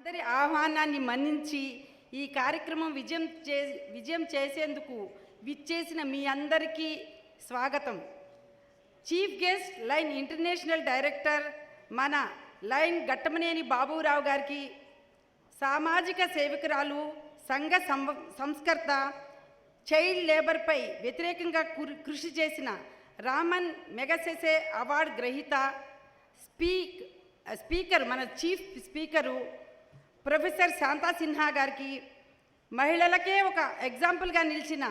అందరి ఆహ్వానాన్ని మన్నించి ఈ కార్యక్రమం విజయం చేసేందుకు విచ్చేసిన మీ అందరికీ స్వాగతం. Chief guest line international director మన లైన్ ఘట్టమనేని బాబురావు గారికి, సామాజిక సేవకురాలు, సంఘ సంస్కర్త, చైల్డ్ లేబర్పై వ్యతిరేకంగా కృషి చేసిన రామన్ మెగసెసే అవార్డు గ్రహీత, స్పీకర్ మన chief speaker professor Shantha Sinha గారికి, మహిళలకే ఒక ఎగ్జాంపుల్గా నిలిచిన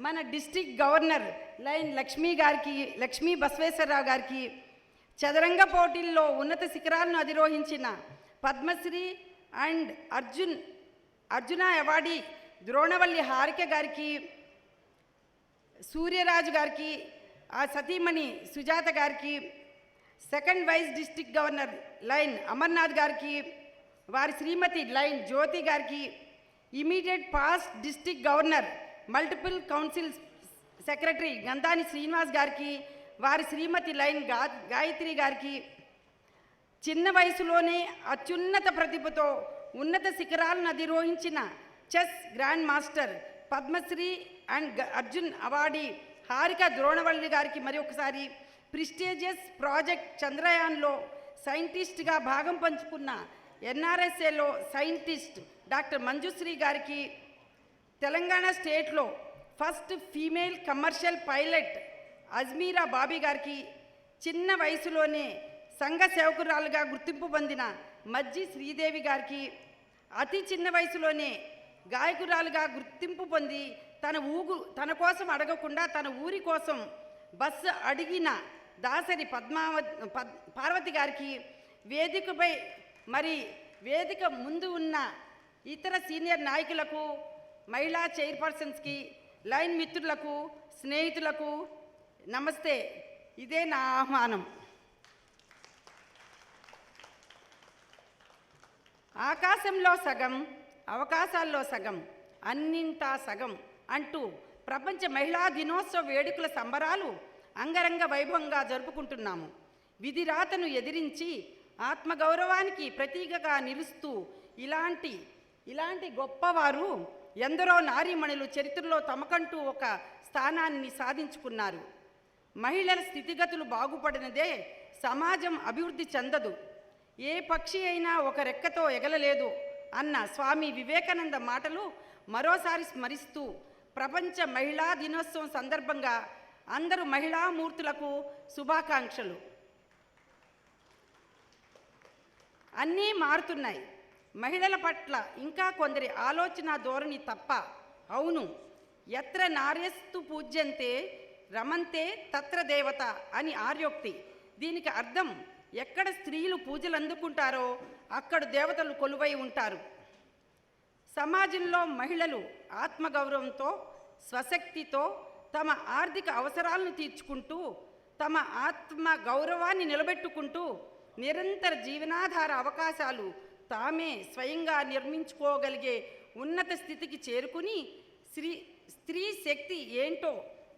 మన district governor lion Lakshmi Basaveswararao గారికి, చదరంగ పోటీల్లో ఉన్నత శిఖరాలను అధిరోహించిన పద్మశ్రీ అండ్ అర్జున అవార్డీ ద్రోణవల్లి హారిక గారికి, సూర్యరాజు గారికి, ఆ సతీమణి సుజాత గారికి, second vice district governor lion Amarnath గారికి, వారి శ్రీమతి లైన్ జ్యోతి గారికి, immediate past district governor multiple council secretary Gandhani Srinivas గారికి, వారి శ్రీమతి లైన్ గాయత్రి గారికి, చిన్న వయసులోనే అత్యున్నత ప్రతిభతో ఉన్నత శిఖరాలను అధిరోహించిన chess grandmaster Padma Shri and Arjun awardee Harika Dronavalli గారికి మరి ఒకసారి, ప్రిస్టేజియస్ ప్రాజెక్ట్ చంద్రయాన్లో సైంటిస్ట్గా భాగం పంచుకున్న ఎన్ఆర్ఎస్ఏలో సైంటిస్ట్ డాక్టర్ మంజుశ్రీ గారికి, తెలంగాణ స్టేట్లో first female commercial pilot Ajmeera Bobby గారికి, చిన్న వయసులోనే సంఘ సేవకురాలుగా గుర్తింపు పొందిన మజ్జి శ్రీదేవి గారికి, అతి చిన్న వయసులోనే గాయకురాలుగా గుర్తింపు పొంది తన కోసం అడగకుండా తన ఊరి కోసం బస్సు అడిగిన దాసరి పార్వతి గారికి, వేదికపై మరి వేదిక ముందు ఉన్న ఇతర సీనియర్ నాయకులకు, మహిళా చైర్పర్సన్స్కి, లైన్ మిత్రులకు, స్నేహితులకు నమస్తే. ఇదే నా ఆహ్వానం. ఆకాశంలో సగం, అవకాశాల్లో సగం, అన్నింటా సగం అంటూ ప్రపంచ మహిళా దినోత్సవ వేడుకల సంబరాలు అంగరంగ వైభవంగా జరుపుకుంటున్నాము. విధిరాతను ఎదిరించి ఆత్మగౌరవానికి ప్రతీకగా నిలుస్తూ ఇలాంటి గొప్పవారు ఎందరో నారీమణులు చరిత్రలో తమకంటూ ఒక స్థానాన్ని సాధించుకున్నారు. మహిళల స్థితిగతులు బాగుపడినదే సమాజం అభివృద్ధి చెందదు. ఏ పక్షి అయినా ఒక రెక్కతో ఎగలలేదు అన్న స్వామి వివేకానంద మాటలు మరోసారి స్మరిస్తూ ప్రపంచ మహిళా దినోత్సవం సందర్భంగా అందరూ మహిళామూర్తులకు శుభాకాంక్షలు. అన్నీ మారుతున్నాయి. మహిళల పట్ల ఇంకా కొందరి ఆలోచన ధోరణి తప్ప. అవును, ఎత్ర నార్యస్తు పూజ్యంతే రమంతే తత్ర దేవత అని ఆర్యోక్తి. దీనికి అర్థం, ఎక్కడ స్త్రీలు పూజలు అందుకుంటారో అక్కడ దేవతలు కొలువై ఉంటారు. సమాజంలో మహిళలు ఆత్మగౌరవంతో, స్వశక్తితో తమ ఆర్థిక అవసరాలను తీర్చుకుంటూ, తమ ఆత్మ గౌరవాన్ని నిలబెట్టుకుంటూ, నిరంతర జీవనాధార అవకాశాలు తామే స్వయంగా నిర్మించుకోగలిగే ఉన్నత స్థితికి చేరుకుని స్త్రీ శక్తి ఏంటో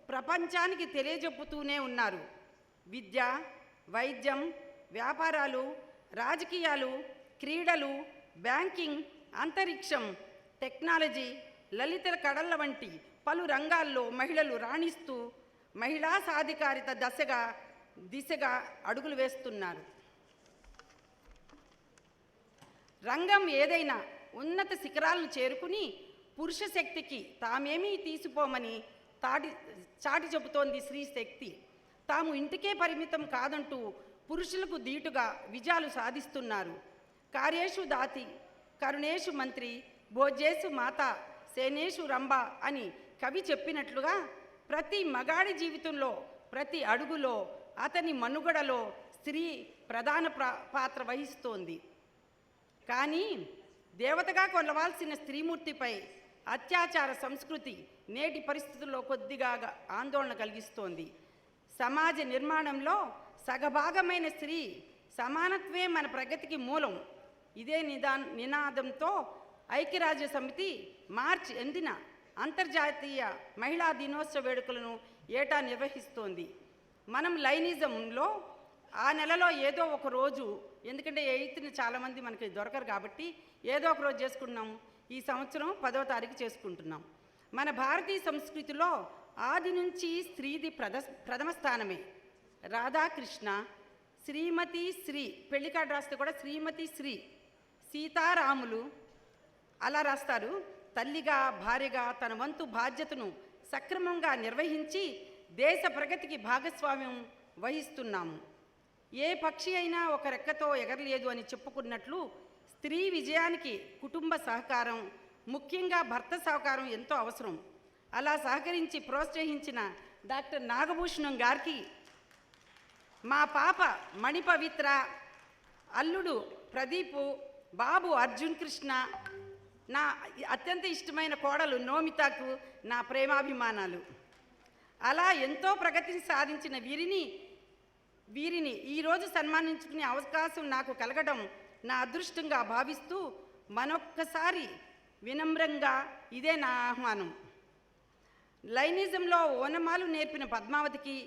ప్రపంచానికి తెలియజెప్పుతూనే ఉన్నారు. విద్య, వైద్యం, వ్యాపారాలు, రాజకీయాలు, క్రీడలు, బ్యాంకింగ్, అంతరిక్షం, టెక్నాలజీ, లలిత కళల వంటి పలు రంగాల్లో మహిళలు రాణిస్తూ మహిళా సాధికారిత దిశగా అడుగులు వేస్తున్నారు. రంగం ఏదైనా ఉన్నత శిఖరాలను చేరుకుని పురుష శక్తికి తామేమీ తీసిపోమని చాటి చెబుతోంది స్త్రీ శక్తి. తాము ఇంటికే పరిమితం కాదంటూ పురుషులకు ధీటుగా విజయాలు సాధిస్తున్నారు. కార్యేషు దాతి, కరుణేషు మంత్రి, భోజేషు మాత, సేనేషు రంభ అని కవి చెప్పినట్లుగా ప్రతి మగాడి జీవితంలో, ప్రతి అడుగులో, అతని మనుగడలో స్త్రీ ప్రధాన పాత్ర వహిస్తోంది. కానీ దేవతగా కొలవాల్సిన స్త్రీమూర్తిపై అత్యాచార సంస్కృతి నేటి పరిస్థితుల్లో కొద్దిగా ఆందోళన కలిగిస్తోంది. సమాజ నిర్మాణంలో సగభాగమైన స్త్రీ సమానత్వే మన ప్రగతికి మూలం. ఇదే నినాదంతో ఐక్యరాజ్య సమితి మార్చి 8న అంతర్జాతీయ మహిళా దినోత్సవ వేడుకలను ఏటా నిర్వహిస్తోంది. మనం లైనిజంలో ఆ నెలలో ఏదో ఒక రోజు, ఎందుకంటే 8ని చాలామంది మనకి దొరకరు కాబట్టి ఏదో ఒక రోజు చేసుకుంటున్నాము. ఈ సంవత్సరం 10వ తారీఖు చేసుకుంటున్నాం. మన భారతీయ సంస్కృతిలో ఆది నుంచి స్త్రీది ప్రథమ స్థానమే. రాధాకృష్ణ, శ్రీమతి శ్రీ, పెళ్లి కార్డు రాస్తే కూడా శ్రీమతి శ్రీ, సీతారాములు అలా రాస్తారు. తల్లిగా, భార్యగా తన వంతు బాధ్యతను సక్రమంగా నిర్వహించి దేశ ప్రగతికి భాగస్వామ్యం వహిస్తున్నాము. ఏ పక్షి అయినా ఒక రెక్కతో ఎగరలేదు అని చెప్పుకున్నట్లు స్త్రీ విజయానికి కుటుంబ సహకారం, ముఖ్యంగా భర్త సహకారం ఎంతో అవసరం. అలా సహకరించి ప్రోత్సహించిన డాక్టర్ నాగభూషణం గారికి, మా పాప మణిపవిత్ర, అల్లుడు ప్రదీపు, బాబు అర్జున్ కృష్ణ, నా అత్యంత ఇష్టమైన కోడలు నోమితాకు నా ప్రేమాభిమానాలు. అలా ఎంతో ప్రగతిని సాధించిన వీరిని ఈరోజు సన్మానించుకునే అవకాశం నాకు కలగడం నా అదృష్టంగా భావిస్తూ మరొక్కసారి వినమ్రంగా ఇదే నా ఆహ్వానం. లైనిజంలో ఓనమాలు నేర్పిన పద్మావతికి,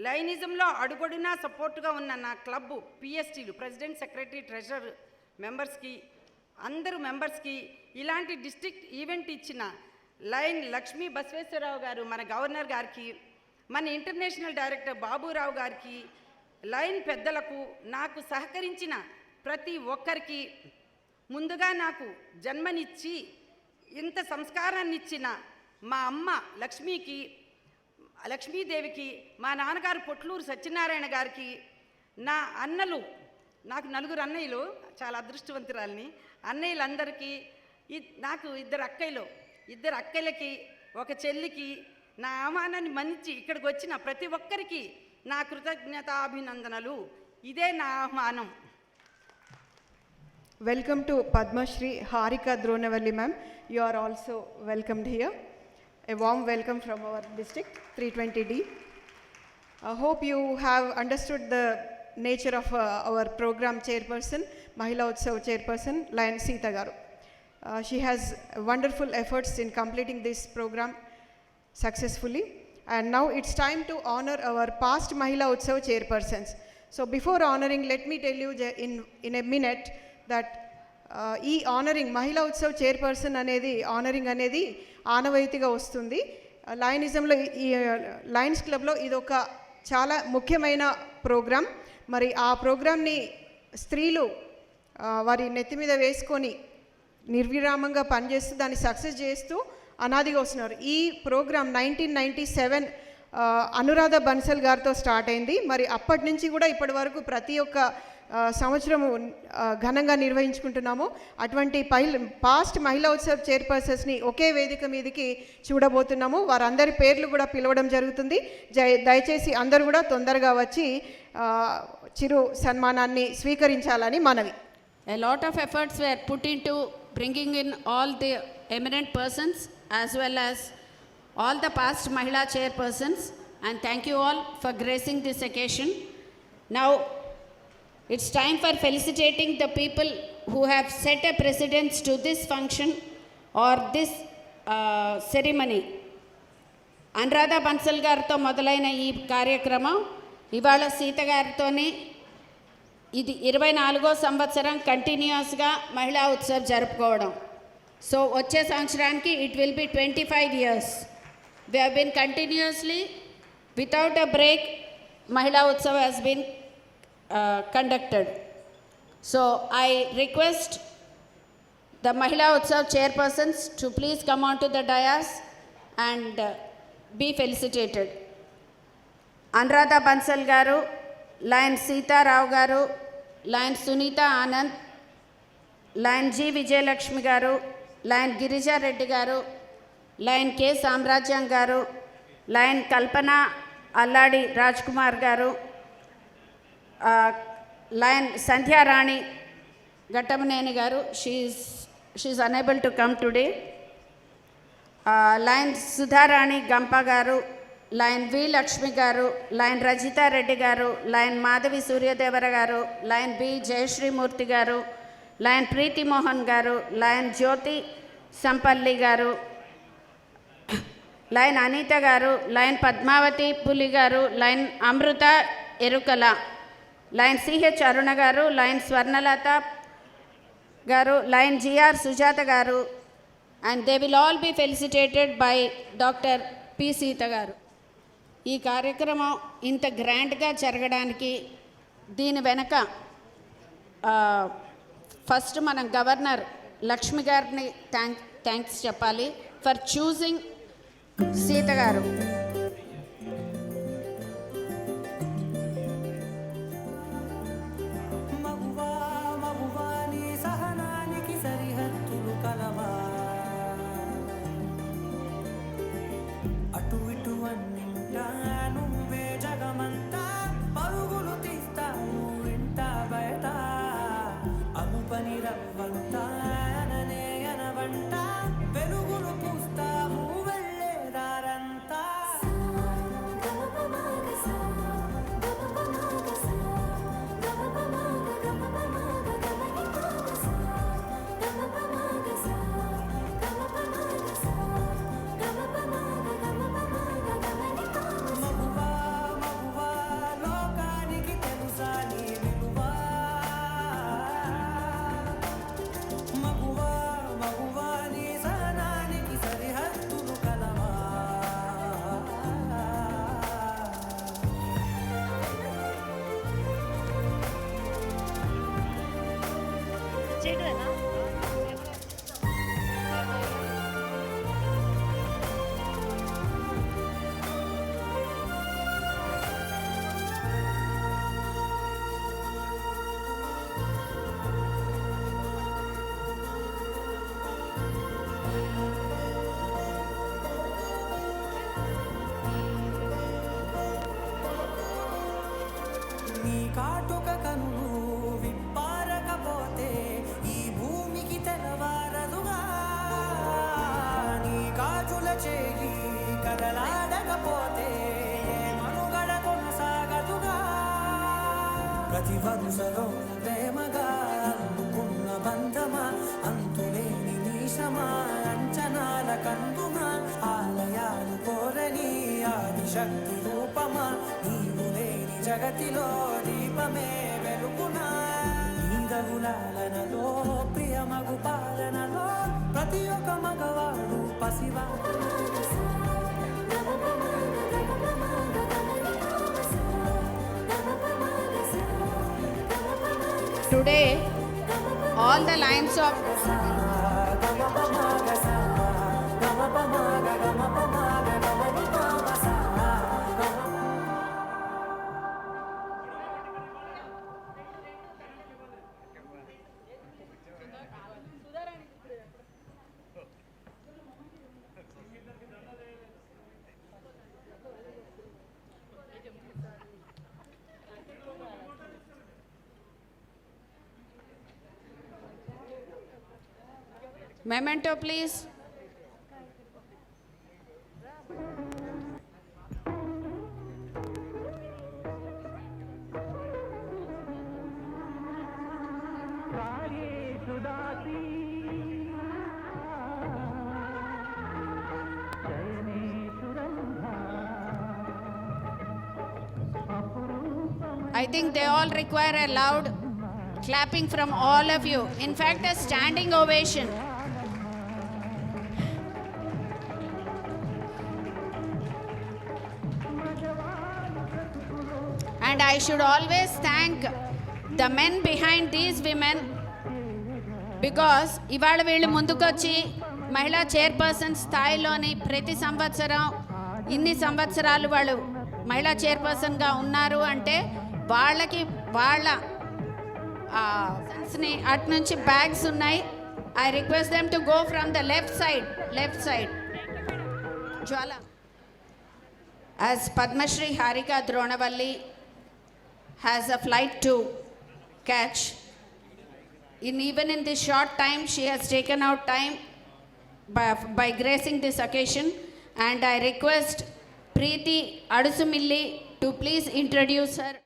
లైనిజంలో అడుగడునా సపోర్టుగా ఉన్న నా క్లబ్ పిఎస్టీలు, ప్రెసిడెంట్, సెక్రటరీ, ట్రెజరర్ మెంబర్స్కి, అందరూ మెంబర్స్కి, ఇలాంటి డిస్ట్రిక్ట్ ఈవెంట్ ఇచ్చిన లైన్ లక్ష్మీ బసవేశ్వరరావు గారు, మన గవర్నర్ గారికి, మన ఇంటర్నేషనల్ డైరెక్టర్ బాబురావు గారికి, లైన్ పెద్దలకు, నాకు సహకరించిన ప్రతి ఒక్కరికి, ముందుగా నాకు జన్మనిచ్చి ఇంత సంస్కారాన్ని ఇచ్చిన మా అమ్మ లక్ష్మీదేవికి, మా నాన్నగారు పొట్లూరు సత్యనారాయణ గారికి, నా అన్నలు, నాకు 4 అన్నయ్యలు, చాలా అదృష్టవంతురాలని, అన్నయ్యలందరికీ, నాకు 2 అక్కలకి, ఒక చెల్లికి, నా ఆహ్వానాన్ని మన్నించి ఇక్కడికి వచ్చిన ప్రతి ఒక్కరికి నా కృతజ్ఞతాభినందనలు. ఇదే నా ఆహ్వానం. Welcome to Padma Shri Harika Dronavalli ma'am. You are also welcomed here. A warm welcome from our district 320D. I hope you have understood the nature of our program chairperson, Mahila Utsav chairperson, Lion Sita Garu. She has wonderful efforts in completing this program successfully. And now it's time to honor our past Mahila Utsav chairpersons. So before honoring, let me tell you in a minute that ఈ honouring మహిళా Utsav chairperson అనేది honouring అనేది ఆనవాయితీగా వస్తుంది. లయనిజంలో ఈ Lions క్లబ్లో ఇది ఒక చాలా ముఖ్యమైన ప్రోగ్రాం. మరి ఆ ప్రోగ్రామ్ని స్త్రీలు వారి నెత్తి మీద వేసుకొని నిర్విరామంగా పనిచేస్తూ దాన్ని సక్సెస్ చేస్తూ అనాదిగా వస్తున్నారు. ఈ ప్రోగ్రాం 1997 అనురాధ బన్సల్ గారితో స్టార్ట్ అయింది. మరి అప్పటి నుంచి కూడా ఇప్పటి వరకు ప్రతి ఒక్క సంవత్సరము ఘనంగా నిర్వహించుకుంటున్నాము. అటువంటి పాస్ట్ మహిళా ఉత్సవ్ చైర్పర్సన్స్ని ఒకే వేదిక మీదకి చూడబోతున్నాము. వారందరి పేర్లు కూడా పిలవడం జరుగుతుంది. దయచేసి అందరూ కూడా తొందరగా వచ్చి చిరు సన్మానాన్ని స్వీకరించాలని మనవి. A lot of efforts were put into bringing in all the eminent persons as well as all the past Mahila chairpersons, and thank you all for gracing this occasion. Now it's time for felicitating the people who have set a precedence to this function or this ceremony. Anuradha Bansal garto modalaina ee కార్యక్రమం ఇవాళ సీత గారితోనే ఇది 24వ సంవత్సరం కంటిన్యూస్గా మహిళా ఉత్సవ్ జరుపుకోవడం. So వచ్చే సంవత్సరానికి it will be 25 years. We have been continuously without a break Mahila Utsav has been conducted. So I request the Mahila Utsav chairpersons to please come on to the dais and be felicitated. Anuradha Bansal garu, Lion Sita Rao garu, Lion Sunita Anand, Lion G Vijayalakshmi garu, Lion Girija Reddy garu, Lion K Samrajyam garu, Lion Kalpana Alladi Rajkumar garu, Lion Sandhya Rani Gattamaneni garu, she is unable to come today. Lion Sudha Rani Gampa garu, Lion V Lakshmi garu, Lion Rajita Reddy garu, Lion Madhavi Suryadevara garu, Lion B Jayashri Murthy garu, Lion Preeti Mohan garu, Lion Jyoti Sampalli garu, Lion Anita garu, Lion Padmavati Puli garu, Lion Amruta Erukala, Lion CH Aruna garu, Lion Swarnalatha garu, Lion GR Sujatha garu, and they will all be felicitated by doctor P Seetha garu. ఈ కార్యక్రమం ఇంత గ్రాండ్గా జరగడానికి దీని వెనక first మనం governor Lakshmi గారిని thanks చెప్పాలి ఫర్ చూసింగ్ సీత గారు. అటు ఇటు అన్నింటా నువ్వే జగమంతా పరుగులు తీస్తావు ఇంట బయట అనుపని రవ్వంతా అననే అనవంట వెలుగులు పూస్తావు వెళ్ళేదారంతా. నీ కాటుక కనులు విప్పారకపోతే ఈ భూమికి తెలవారదుగా, నీ గాజుల చేయి కదలాడకపోతే మనుగడ కొనసాగదుగా. ప్రతి వరుసలో ప్రేమగా అందుకున్న బంధమా, అంతులేని నీశమా, అంచనాల కందుమా, ఆలయాలు కోరని ఆదిశక్తి రూపమా, నీవు లేని జగతిలో దీపమే వెలుగునా. నీదగులాలనలో ప్రియమగు పాలనలో ప్రతి ఒక్క మగవాడు పసివా. Today, all the lines of memento, please. I think they all require a loud clapping from all of you. In fact, a standing ovation. And I should always thank the men behind these women, because ఇవాళ వీళ్ళు ముందుకొచ్చి మహిళా chairperson స్థాయిలోని ప్రతి సంవత్సరం ఇన్ని సంవత్సరాలు వాళ్ళు మహిళా చైర్పర్సన్గా ఉన్నారు అంటే వాళ్ళకి వాళ్ళ అటు నుంచి బ్యాగ్స్ ఉన్నాయి. I request them to go from the left side. Jwala. As Padmashri Harika Dronavalli has a flight to catch, even in this short time she has taken out time by gracing this occasion, and I request Preeti Adusumilli to please introduce her.